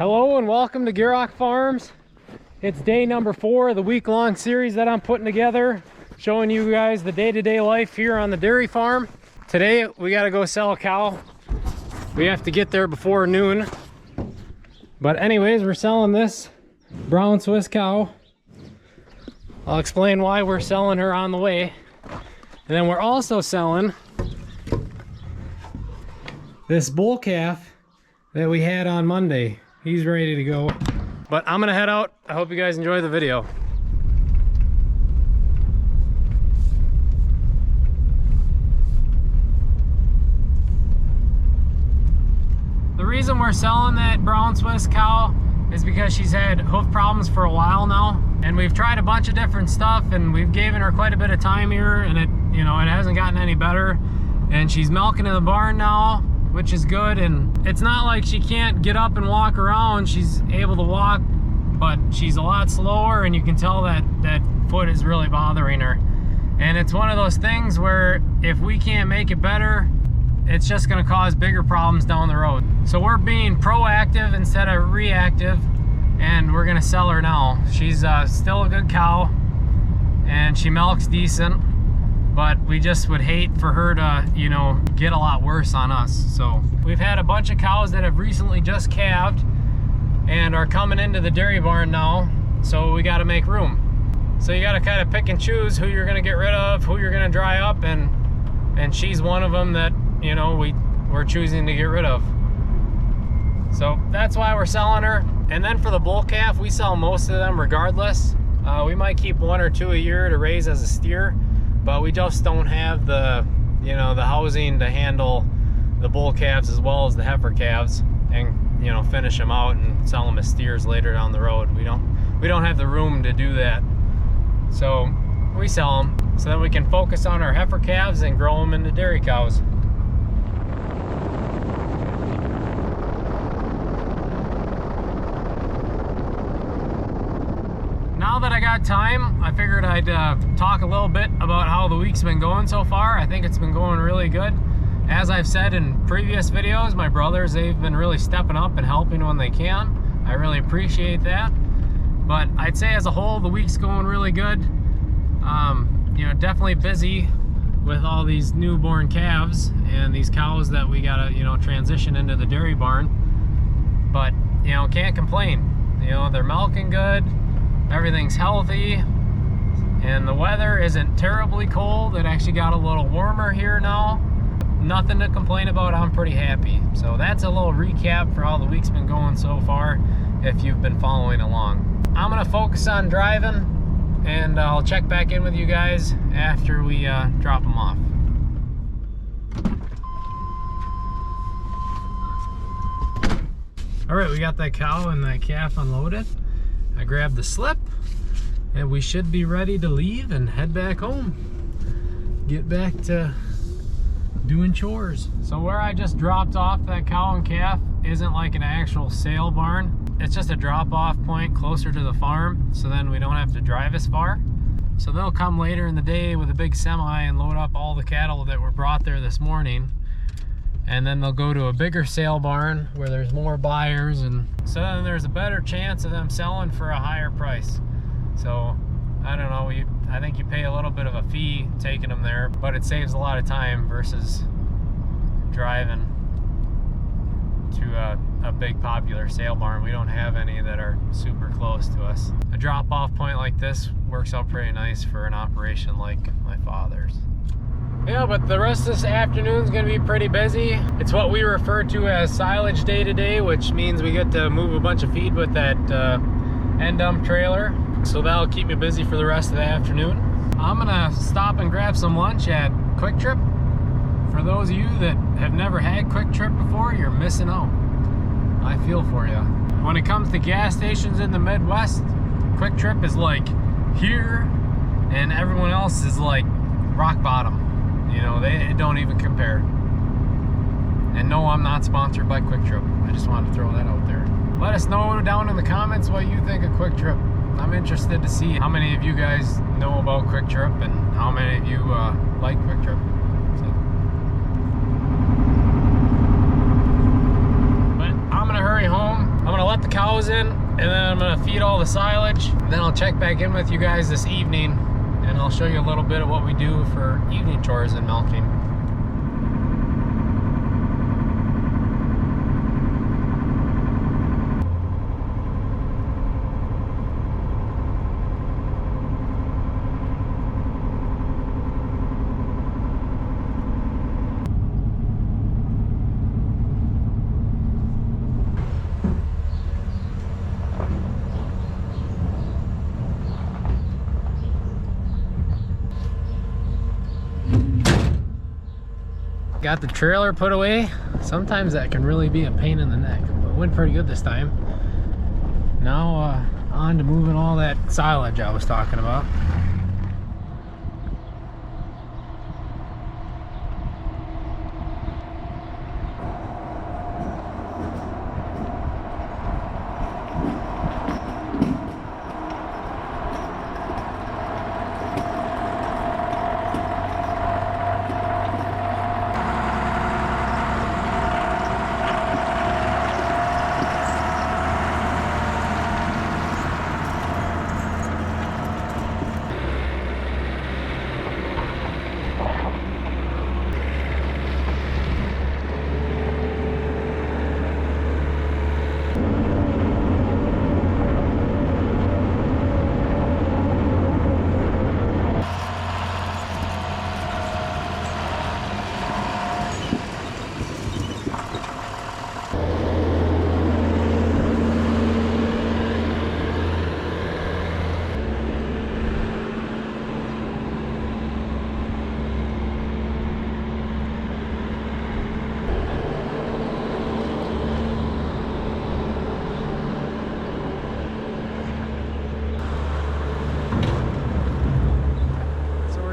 Hello and welcome to Gearrock Farms. It's day number 4 of the week-long series that I'm putting together, showing you guys the day-to-day life here on the dairy farm. Today we got to go sell a cow. We have to get there before noon. But anyways, we're selling this brown Swiss cow. I'll explain why we're selling her on the way. And then we're also selling this bull calf that we had on Monday. He's ready to go. But I'm gonna head out. I hope you guys enjoy the video. The reason we're selling that brown Swiss cow is because she's had hoof problems for a while now. And we've tried a bunch of different stuff and we've given her quite a bit of time here, and it hasn't gotten any better. And she's milking in the barn now, which is good. And it's not like she can't get up and walk around. She's able to walk, but she's a lot slower, and you can tell that that foot is really bothering her. And it's one of those things where if we can't make it better, it's just going to cause bigger problems down the road. So we're being proactive instead of reactive, and we're going to sell her now. She's still a good cow and she milks decent, but we just would hate for her to, get a lot worse on us. So we've had a bunch of cows that have recently just calved and are coming into the dairy barn now, so we got to make room. So you got to kind of pick and choose who you're going to get rid of, who you're going to dry up, and she's one of them that we're choosing to get rid of. So that's why we're selling her. And then for the bull calf, we sell most of them regardless. We might keep 1 or 2 a year to raise as a steer, but we just don't have the the housing to handle the bull calves as well as the heifer calves, and finish them out and sell them as steers later down the road. We don't have the room to do that, so we sell them so that we can focus on our heifer calves and grow them into dairy cows. Now that I got time, I figured I'd talk a little bit about how the week's been going so far. I think it's been going really good. As I've said in previous videos, my brothers, they've been really stepping up and helping when they can. I really appreciate that. But I'd say as a whole, the week's going really good. Definitely busy with all these newborn calves and these cows that we gotta, transition into the dairy barn. But, can't complain. They're milking good. Everything's healthy, and the weather isn't terribly cold. It actually got a little warmer here now. Nothing to complain about. I'm pretty happy. So that's a little recap for how the week's been going so far, if you've been following along. I'm gonna focus on driving, and I'll check back in with you guys after we drop them off. All right, we got that cow and that calf unloaded. I grabbed the slip, and we should be ready to leave and head back home. Get back to doing chores. So where I just dropped off that cow and calf isn't like an actual sale barn. It's just a drop-off point closer to the farm, so then we don't have to drive as far. So they'll come later in the day with a big semi and load up all the cattle that were brought there this morning. And then they'll go to a bigger sale barn where there's more buyers, and so then there's a better chance of them selling for a higher price. So I don't know, I think you pay a little bit of a fee taking them there, but it saves a lot of time versus driving to a big popular sale barn. We don't have any that are super close to us. A drop-off point like this works out pretty nice for an operation like my father's. Yeah, but the rest of this afternoon is going to be pretty busy. It's what we refer to as silage day today, which means we get to move a bunch of feed with that end dump trailer. So that'll keep me busy for the rest of the afternoon. I'm going to stop and grab some lunch at Quick Trip. For those of you that have never had Quick Trip before, you're missing out. I feel for you. When it comes to gas stations in the Midwest, Quick Trip is like here, and everyone else is like rock bottom. They don't even compare. And no, I'm not sponsored by Quick Trip. I just wanted to throw that out there. Let us know down in the comments what you think of Quick Trip. I'm interested to see how many of you guys know about Quick Trip and how many of you like Quick Trip. So. But I'm gonna hurry home. I'm gonna let the cow then I'm gonna feed all the silage. Then I'll check back in with you guys this evening, and I'll show you a little bit of what we do for evening chores and milking. Got the trailer put away. Sometimes that can really be a pain in the neck, but it went pretty good this time. Now on to moving all that silage I was talking about.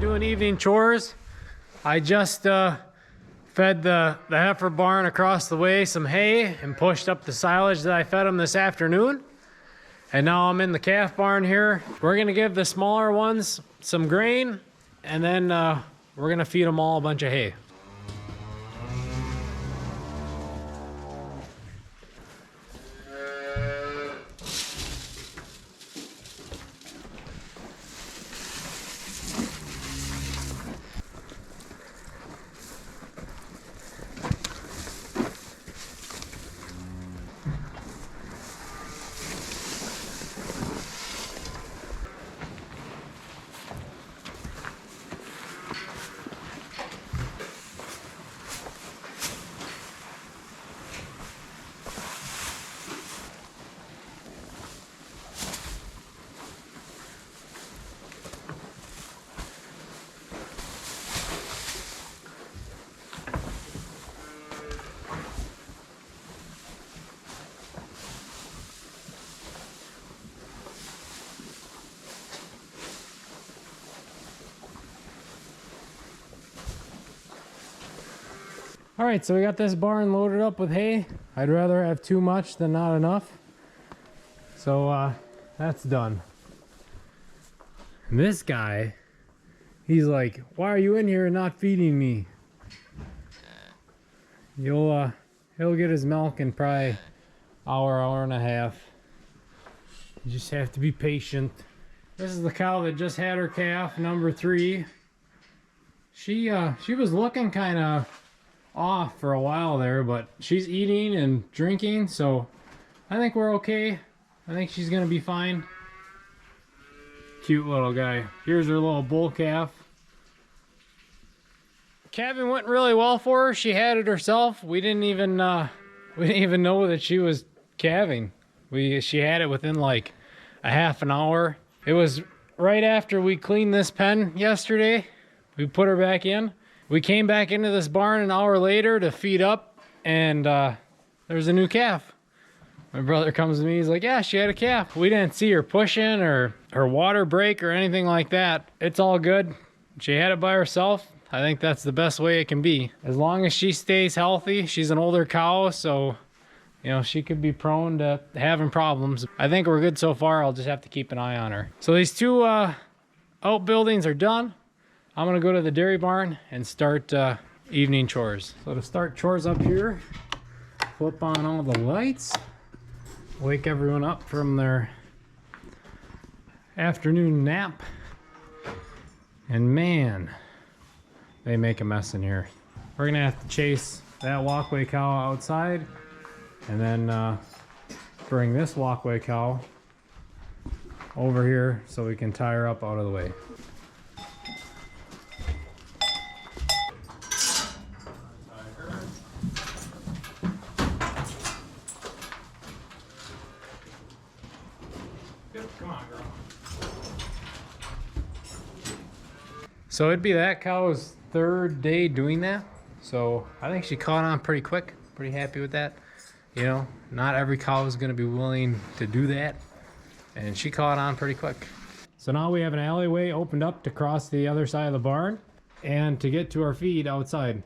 Doing evening chores. I just fed the heifer barn across the way some hay and pushed up the silage that I fed them this afternoon. And now I'm in the calf barn here. We're gonna give the smaller ones some grain, and then we're gonna feed them all a bunch of hay. All right, so we got this barn loaded up with hay. I'd rather have too much than not enough. So that's done. And this guy, he's like, why are you in here and not feeding me? He'll get his milk in probably hour and a half. You just have to be patient. This is the cow that just had her calf, number 3. She was looking kind of off for a while there, but she's eating and drinking, so I think we're okay. I think she's gonna be fine. Cute little guy. Here's her little bull calf. Calving went really well for her. She had it herself. We didn't even know that she was calving. She had it within like a half an hour. It was right after we cleaned this pen yesterday. We put her back in. We came back into this barn an hour later to feed up, and there's a new calf. My brother comes to me, he's like, yeah, she had a calf. We didn't see her pushing or her water break or anything like that. It's all good. She had it by herself. I think that's the best way it can be. As long as she stays healthy, she's an older cow, so you know, she could be prone to having problems. I think we're good so far. I'll just have to keep an eye on her. So these two outbuildings are done. I'm gonna go to the dairy barn and start evening chores. So to start chores up here, flip on all the lights. wake everyone up from their afternoon nap. And man, they make a mess in here. We're gonna have to chase that walkway cow outside and then bring this walkway cow over here so we can tie her up out of the way. Come on, girl. So it'd be that cow's third day doing that. So I think she caught on pretty quick. Pretty happy with that. You know, not every cow is going to be willing to do that. And she caught on pretty quick. So now we have an alleyway opened up to cross the other side of the barn and to get to our feed outside.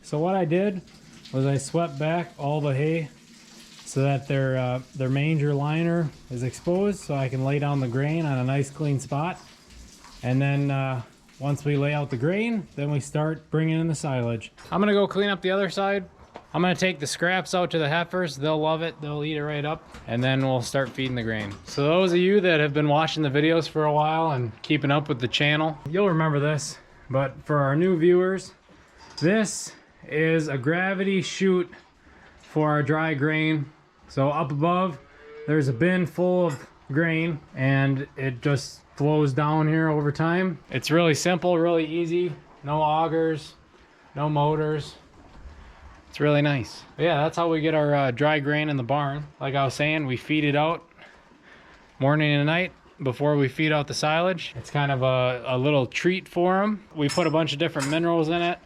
So what I did was I swept back all the hay so that their manger liner is exposed, so I can lay down the grain on a nice clean spot. And then once we lay out the grain, then we start bringing in the silage. I'm gonna go clean up the other side. I'm gonna take the scraps out to the heifers. They'll love it, they'll eat it right up, and then we'll start feeding the grain. So those of you that have been watching the videos for a while and keeping up with the channel, you'll remember this. But for our new viewers, this is a gravity chute for our dry grain. So up above there's a bin full of grain and it just flows down here over time. It's really simple, really easy, no augers, no motors. It's really nice. But yeah, that's how we get our dry grain in the barn. Like I was saying, we feed it out morning and night before we feed out the silage. It's kind of a little treat for them. We put a bunch of different minerals in it.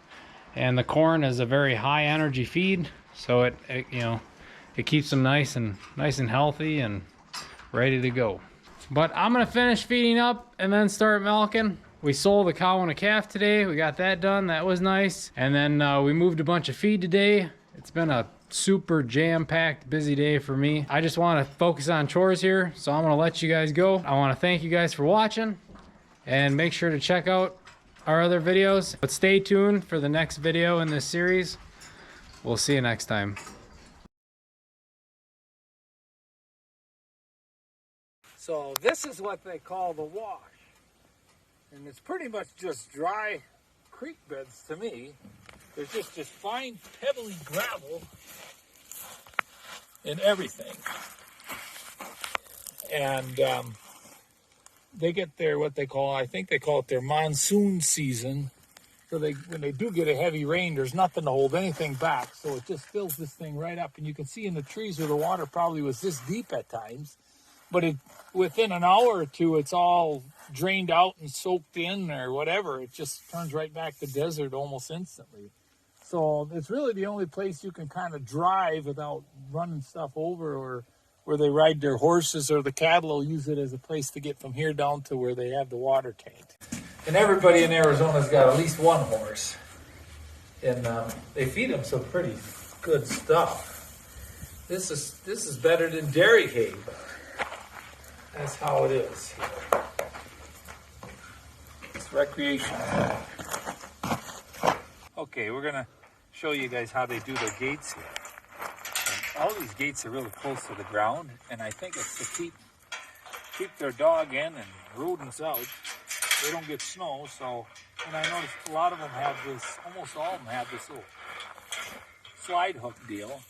And the corn is a very high energy feed, so it you know, it keeps them nice and healthy and ready to go. But I'm gonna finish feeding up and then start milking. We sold a cow and a calf today. We got that done. That was nice. And then we moved a bunch of feed today. It's been a super jam-packed, busy day for me. I just want to focus on chores here, so I'm gonna let you guys go. I want to thank you guys for watching, and make sure to check out our other videos, but stay tuned for the next video in this series. We'll see you next time. So this is what they call the wash, and it's pretty much just dry creek beds to me. There's just fine pebbly gravel in everything, and they get their, what they call, I think they call it their monsoon season. So when they do get a heavy rain, there's nothing to hold anything back. So it just fills this thing right up. And you can see in the trees where the water probably was this deep at times. But within an hour or two, it's all drained out and soaked in or whatever. It just turns right back to desert almost instantly. So it's really the only place you can kind of drive without running stuff over, or where they ride their horses, or the cattle will use it as a place to get from here down to where they have the water tank. And everybody in Arizona's got at least one horse. And they feed them some pretty good stuff. This is better than dairy hay, but that's how it is here. It's recreation. Okay, we're gonna show you guys how they do their gates here. All these gates are really close to the ground, and I think it's to keep their dog in and rodents out. They don't get snow, so, and I noticed a lot of them have this, almost all of them have this little slide hook deal,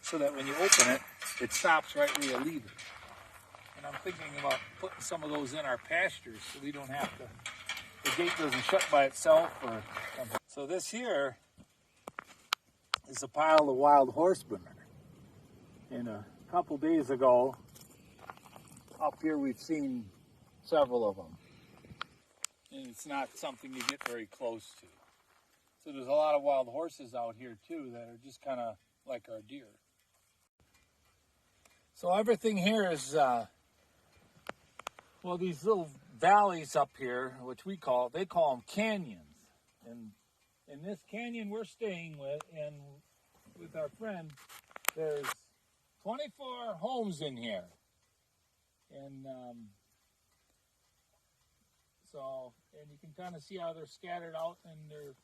so that when you open it, it stops right where you leave it. And I'm thinking about putting some of those in our pastures so we don't have to, the gate doesn't shut by itself or something. So this here is a pile of wild horse manure. And a couple days ago, up here we've seen several of them. it's not something you get very close to. So there's a lot of wild horses out here too that are just kind of like our deer. So everything here is, well, these little valleys up here, which they call them canyons. And in this canyon we're staying with our friend, there's 24 homes in here. And and you can kind of see how they're scattered out, and they're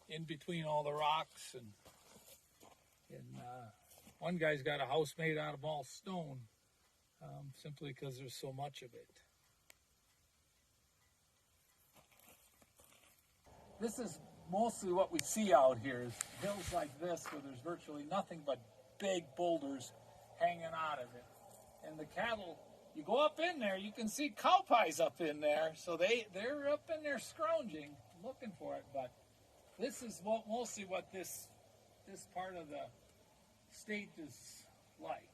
in between all the rocks. And one guy's got a house made out of all stone, simply because there's so much of it. This is mostly what we see out here, is hills like this where there's virtually nothing but big boulders hanging out of it. And the cattle, you go up in there, you can see cow pies up in there, so they're up in there scrounging, looking for it. But this is mostly what this part of the state is like.